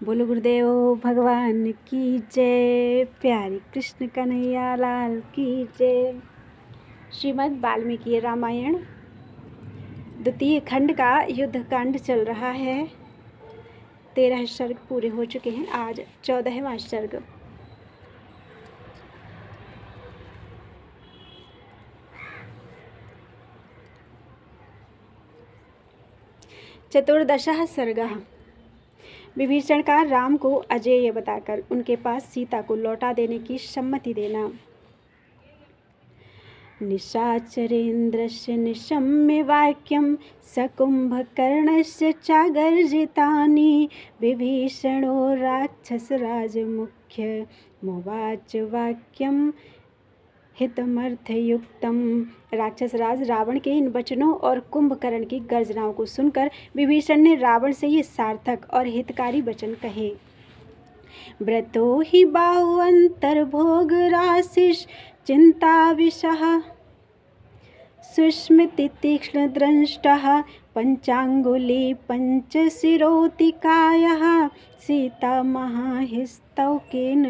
बोलो गुरुदेव भगवान की जय। प्यारी कृष्ण कन्हैया लाल की जय। श्रीमद् वाल्मीकि रामायण द्वितीय खंड का युद्ध कांड चल रहा है। 13 सर्ग पूरे हो चुके हैं। आज 14वां सर्ग। चतुर्दशः सर्गः। विभीषण का राम को अजेय बताकर उनके पास सीता को लौटा देने की सम्मति देना। निशाचरेन्द्रस्य निशम्य वाक्यं सकुम्भकर्णस्य चागर्जितानि विभीषणो राक्षसराजमुख्य मुवाच वाक्यं हितमर्थयुक्तम। राक्षसराज रावण के इन वचनों और कुंभकर्ण की गर्जनाओं को सुनकर विभीषण ने रावण से ये सार्थक और हितकारी वचन कहे। व्रतो हि बाहुअन्तर्भोग राशिष चिंता विषः सुष्मितितीक्ष्णद्रष्टः पंचांगुली पंचशिरोतिकायः सीता महाहिस्तौकेन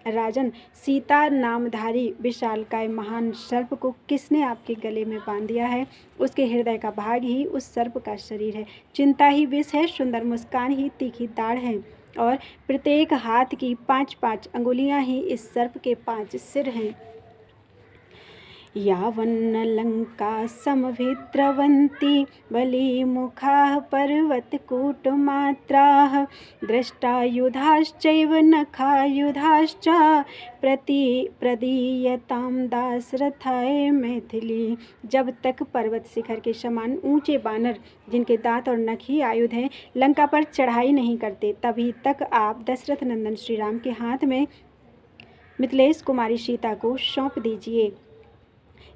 राजन सीता नामधारी विशालकाय महान सर्प को किसने आपके गले में बांध दिया है? उसके हृदय का भाग ही उस सर्प का शरीर है। चिंता ही विष है, सुंदर मुस्कान ही तीखी दाढ़ है और प्रत्येक हाथ की 5-5 अंगुलियां ही इस सर्प के 5 सिर हैं। यावन्न लंका समभिद्रवन्ति बलिमुखाः पर्वतकूटमात्राः दृष्टायुधाश्चैव नखायुधाश्च प्रदीयतां दाशरथाय मैथिली। जब तक पर्वत शिखर के समान ऊंचे बानर जिनके दांत और नख ही आयुध हैं लंका पर चढ़ाई नहीं करते, तभी तक आप दशरथ नंदन श्री राम के हाथ में मिथिलेश कुमारी सीता को सौंप दीजिए।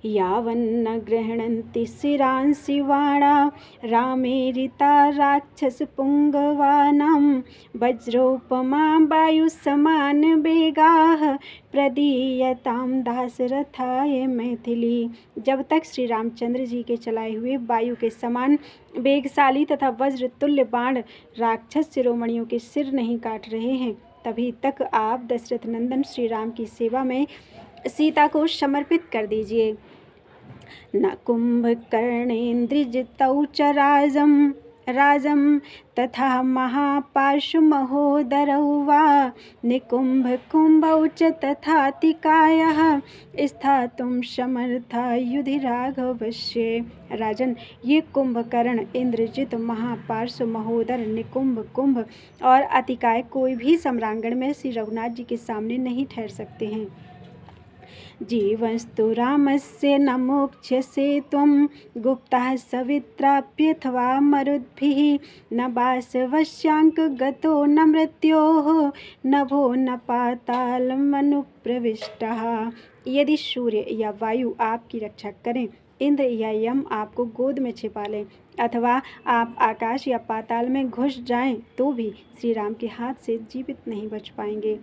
यावन्न गृह्णन्ति शिरांसि वाणा रामेरिता राक्षसपुङ्गवानां वज्रोपमा वायुसमानवेगाः प्रदीयतां दाशरथाय मैथिली। जब तक श्री रामचंद्र जी के चलाए हुए वायु के समान वेगशाली तथा वज्र तुल्य बाण राक्षस शिरोमणियों के सिर नहीं काट रहे हैं, तभी तक आप दशरथ नंदन श्री राम की सेवा में सीता को समर्पित कर दीजिए। न कुंभकर्णेन्द्रजितौ च राजं तथा महापार्श्वमहोदरौ वा निकुम्भकुम्भौ च तथातिकायः स्थातुं समर्था युधि राघवस्य। राजन, ये कुंभकर्ण, इंद्रजित, महापार्श्व, महोदर, निकुंभ, कुंभ और अतिकाय कोई भी सम्रांगण में श्री रघुनाथ जी के सामने नहीं ठहर सकते हैं। जीवस्तु रामस्य न मोक्ष्यसे त्वं गुप्तः सवित्राप्यथवा मरुद्भिः न वासवश्यांक गतो न मृत्योः नभो न पातालमनुप्रविष्टः। यदि सूर्य या वायु आपकी रक्षा करें, इंद्र या यम आपको गोद में छिपा लें अथवा आप आकाश या पाताल में घुस जाएं, तो भी श्री राम के हाथ से जीवित नहीं बच पाएंगे।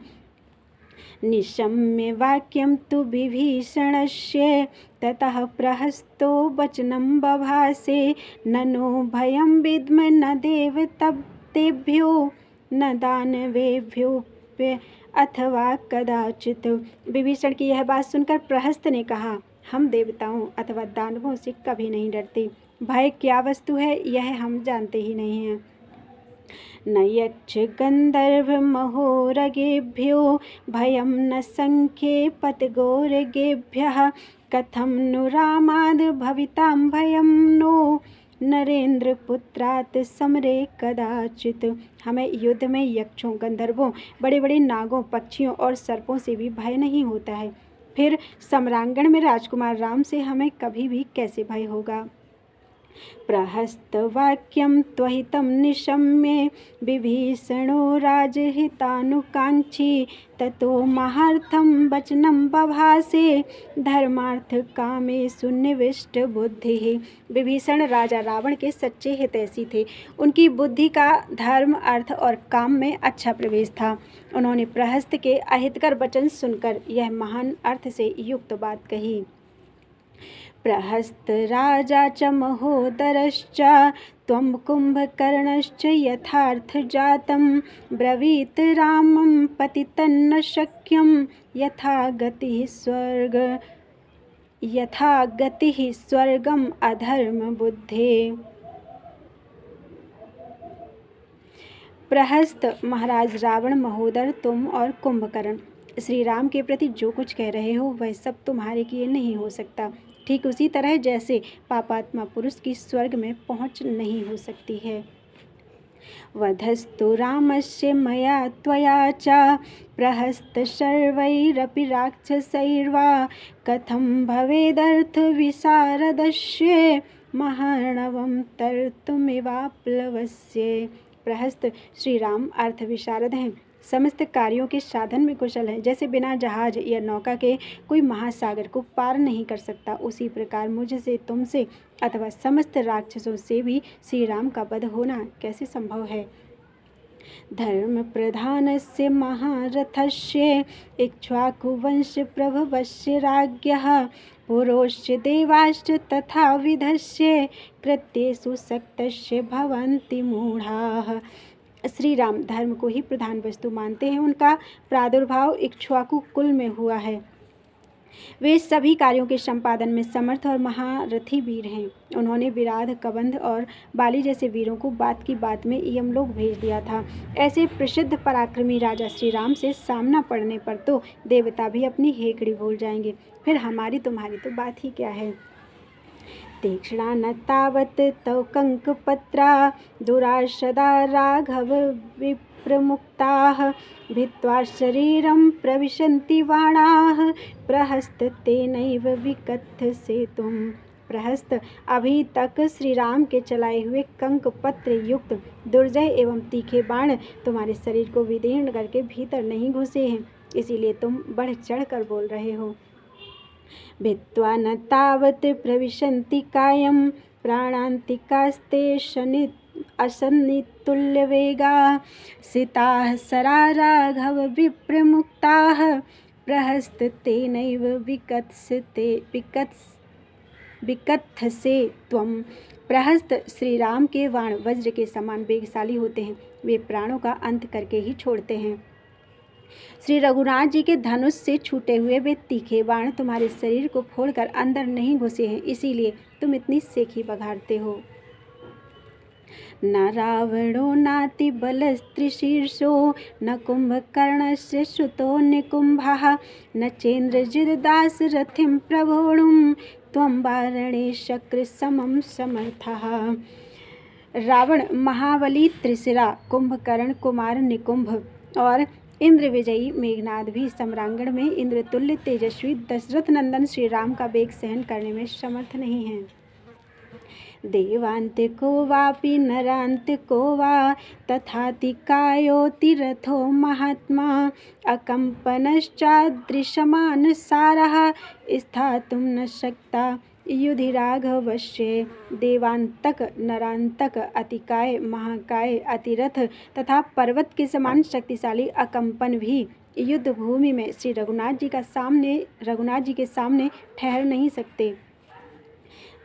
निशम्य वाक्यं तु विभीषणस्य ततः प्रहस्तो वचनं बभासे ननो भयं विद्म न देवतेभ्यो न दानवेभ्योऽप्य अथवा कदाचित्। विभीषण की यह बात सुनकर प्रहस्त ने कहा, हम देवताओं अथवा दानवों से कभी नहीं डरते। भय क्या वस्तु है यह हम जानते ही नहीं हैं। न यक्ष गंधर्व महोरगेभ्यो भयं न संख्ये पतगोरगेभ्यः कथं नु रामाद् भवितां भयं नो नरेंद्र पुत्रात् समरे कदाचित्। हमें युद्ध में यक्षों, गंधर्वों, बड़े बड़े नागों, पक्षियों और सर्पों से भी भय नहीं होता है, फिर सम्रांगण में राजकुमार राम से हमें कभी भी कैसे भय होगा। प्रहस्तवाक्यं त्वहितं निशम्य विभीषणो राजहितानुकाङ्क्षी ततो महार्थं वचनं बभासे धर्मार्थ कामेषु निविष्ट बुद्धिः। विभीषण राजा रावण के सच्चे हितैषी थे। उनकी बुद्धि का धर्म, अर्थ और काम में अच्छा प्रवेश था। उन्होंने प्रहस्त के अहितकर वचन सुनकर यह महान अर्थ से युक्त बात कही। प्रहस्त राजा च महोदरश्च त्वं कुम्भकर्णश्च यथार्थजातं ब्रवीत रामं पतितन्न शक्यं यथा गतिः स्वर्गम अधर्म बुद्धे। प्रहस्त महाराज रावण महोदर, तुम और कुंभकर्ण श्री राम के प्रति जो कुछ कह रहे हो वह सब तुम्हारे किए नहीं हो सकता, ठीक उसी तरह जैसे पापात्मा पुरुष की स्वर्ग में पहुँच नहीं हो सकती है। वधस्तु रामस्य मया त्वया च प्रहस्त सर्वैरपि राक्षसैर्वा कथं भवेदर्थ विशारदस्य महार्णवं तर्तुमिवाप्लवस्य। प्रहस्त श्री राम अर्थ विशारद हैं, समस्त कार्यों के साधन में कुशल हैं। जैसे बिना जहाज या नौका के कोई महासागर को पार नहीं कर सकता, उसी प्रकार मुझसे, तुमसे अथवा समस्त राक्षसों से भी श्री राम का वध होना कैसे संभव है। धर्म प्रधानस्य महारथस्य इक्ष्वाकुवंश प्रभवस्य राज्ञः पुरोश्च देवाश्च तथा विधस्य कृत्येषु सक्तस्य भवन्ति मूढ़ाः। श्री राम धर्म को ही प्रधान वस्तु मानते हैं। उनका प्रादुर्भाव इक्ष्वाकु कुल में हुआ है। वे सभी कार्यों के संपादन में समर्थ और महारथी वीर हैं। उन्होंने विराध, कबंध और बाली जैसे वीरों को बात की बात में यमलोक भेज दिया था। ऐसे प्रसिद्ध पराक्रमी राजा श्री राम से सामना पड़ने पर तो देवता भी अपनी हेकड़ी भूल जाएंगे, फिर हमारी तुम्हारी तो बात ही क्या है। तीक्ष्णा न तावत् तव कंकपत्रा दुराशदा राघव विप्रमुक्ताः भित्त्वा शरीरं प्रविशन्ति बाणाः प्रहस्त तेनैव विकथसेतुं। प्रहस्त, अभी तक श्री राम के चलाए हुए कंक पत्र युक्त दुर्जय एवं तीखे बाण तुम्हारे शरीर को विदीर्ण करके भीतर नहीं घुसे हैं, इसीलिए तुम बढ़ चढ़ कर बोल रहे हो। भित्त्वा न तावत् प्रविशन्ति कायं प्राणान्तिकास्ते असन्नितुल्यवेगाः सिताः सरा राघव विप्रमुक्ताः प्रहस्त तेनैव विकथसे त्वं। प्रहस्त, श्री राम के बाण वज्र के समान वेगशाली होते हैं, वे प्राणों का अंत करके ही छोड़ते हैं। श्री रघुनाथ जी के धनुष से छूटे हुए वे तीखे बाण तुम्हारे शरीर को फोड़कर अंदर नहीं घुसे हैं, इसीलिए तुम इतनी सेखी बघाड़ते हो। न रावणो नाति बलस्त्रिशीर्षो न कुंभकर्णस्य श्रुतो निकुंभः न चेन्द्रजिदास रथिं प्रभोणुं त्वं वारणे शक्र समं समर्थः। रावण, महाबली त्रिशिरा, कुंभकर्ण कुमार निकुंभ और इंद्र विजयी मेघनाद भी सम्रांगण में इंद्रतुल्य तेजस्वी दशरथ नंदन श्री राम का वेग सहन करने में समर्थ नहीं हैं। देवान्तिको वापि नरान्तिको वा तथातिकायोति रथो महात्मा अकम्पनश्चादृशमान सारः स्थातुं न शक्ता युधि राघवस्य। देवांतक, नरांतक, अतिकाय, महाकाय, अतिरथ तथा पर्वत के समान शक्तिशाली अकंपन भी युद्ध भूमि में श्री रघुनाथ जी के सामने ठहर नहीं सकते।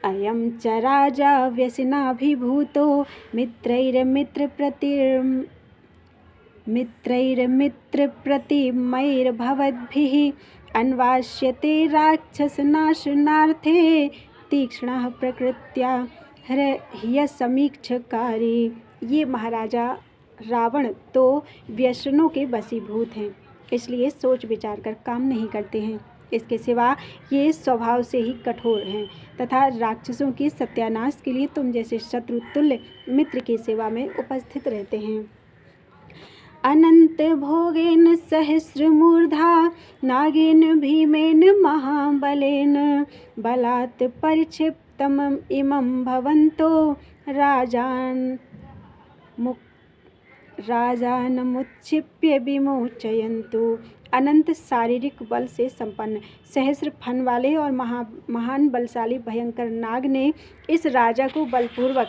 अयं च राजा व्यसनाभिभूतो मित्रैर्मित्रप्रतिमैर्भवद्भिः अन्वाश्यते राक्षसनाशनार्थे तीक्ष्णः प्रकृत्या ह्यसमीक्षकारी। ये महाराजा रावण तो व्यसनों के वशीभूत हैं, इसलिए सोच विचार कर काम नहीं करते हैं। इसके सिवा ये स्वभाव से ही कठोर हैं तथा राक्षसों के सत्यानाश के लिए तुम जैसे शत्रु तुल्य मित्र की सेवा में उपस्थित रहते हैं। अनंत भोगेन सहस्रमूर्धा नागेन भीमेन महाबलेन बलात् परिक्षिप्तम् इमं भवन्तो राजानमुत्क्षिप्य विमोचयन्तु। अनंत शारीरिक बल से संपन्न, सहस्र फन वाले और महान बलशाली भयंकर नाग ने इस राजा को बलपूर्वक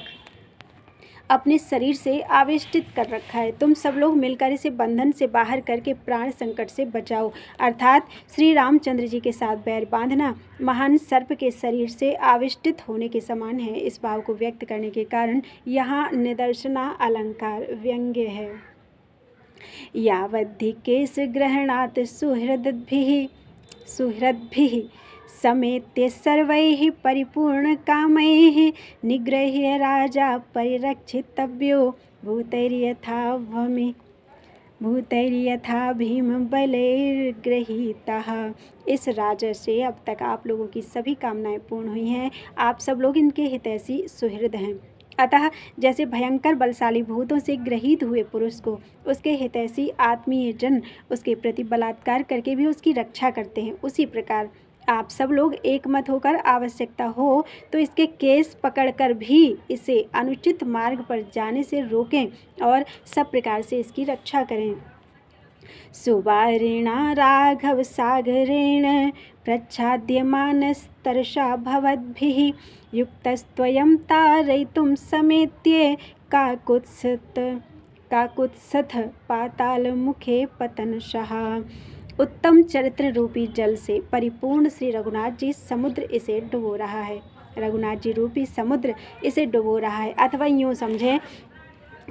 अपने शरीर से आवेष्टित कर रखा है। तुम सब लोग मिलकर इसे बंधन से बाहर करके प्राण संकट से बचाओ। अर्थात श्री रामचंद्र जी के साथ बैर बांधना महान सर्प के शरीर से आविष्टित होने के समान है। इस भाव को व्यक्त करने के कारण यहाँ निदर्शना अलंकार व्यंग्य है। यावद्धि केश ग्रहणात् सुहृद्भिः समेत्य सर्वैः परिपूर्णकामैः निगृह्य राजा परिरक्षितव्यो भूतैर्यथा भीमबलैर्गृहीतः। इस राजा से अब तक आप लोगों की सभी कामनाएं पूर्ण हुई हैं। आप सब लोग इनके हितैषी सुहृद हैं। अतः जैसे भयंकर बलशाली भूतों से ग्रहित हुए पुरुष को उसके हितैषी आत्मीय जन उसके प्रति बलात्कार करके भी उसकी रक्षा करते हैं, उसी प्रकार आप सब लोग एक मत होकर आवश्यकता हो तो इसके केस पकड़कर भी इसे अनुचित मार्ग पर जाने से रोकें और सब प्रकार से इसकी रक्षा करें। सुवारिणा राघव सागरेण प्रच्छाद्यमानस्तर्षा भवद्भिः युक्तस्त्वयं तारयितुं समेत्ये काकुत्सथ पातालमुखे पतनशः। उत्तम चरित्र रूपी जल से परिपूर्ण श्री रघुनाथ जी समुद्र इसे डुबो रहा है। रघुनाथ जी रूपी समुद्र इसे डुबो रहा है, अथवा यूँ समझें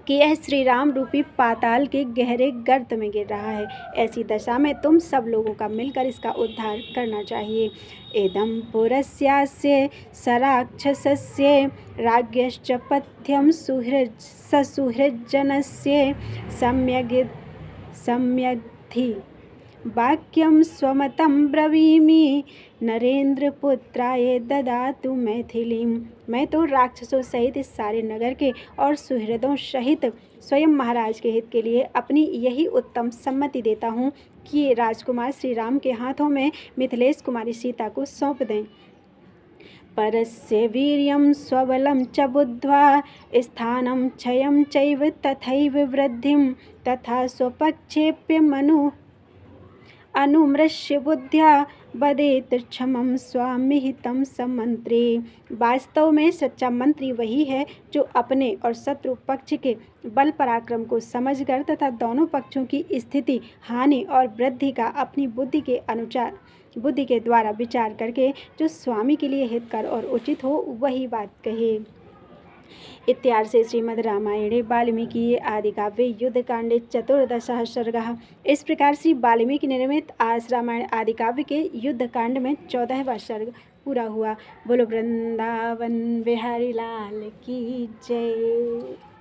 कि यह श्री राम रूपी पाताल के गहरे गर्त में गिर रहा है। ऐसी दशा में तुम सब लोगों का मिलकर इसका उद्धार करना चाहिए। एदं पुरस्यास्य सराक्षसस्य राज्ञश्च पथ्यं ससुहृज्जनस्य सम्यग्धि वाक्यं स्वमतं ब्रवीमि नरेंद्रपुत्राय ददातु मैथिलीं। मैं तो राक्षसों सहित इस सारे नगर के और सुहृदों सहित स्वयं महाराज के हित के लिए अपनी यही उत्तम सम्मति देता हूँ कि ये राजकुमार श्री राम के हाथों में मिथिलेश कुमारी सीता को सौंप दें। परस्य वीर्यं स्वबलं च बुद्ध्वा स्थानं क्षयं चैव तथैव वृद्धिं तथा स्वपक्षेप्य अनुमृश्य बुद्ध्या वदेत क्षमं स्वामिहितं समंत्रे। वास्तव में सच्चा मंत्री वही है जो अपने और शत्रु पक्ष के बल पराक्रम को समझकर तथा दोनों पक्षों की स्थिति, हानि और वृद्धि का अपनी बुद्धि के द्वारा विचार करके जो स्वामी के लिए हितकर और उचित हो वही बात कहे। इत्यार्ष श्रीमद् रामायणे वाल्मीकि आदिकाव्ये युद्धकांडे 14 सर्गः। इस प्रकार श्री वाल्मीकि निर्मित आज रामायण आदिकाव्य के युद्धकांड में 14वां सर्ग पूरा हुआ। बोलो वृंदावन बिहारी लाल की जय।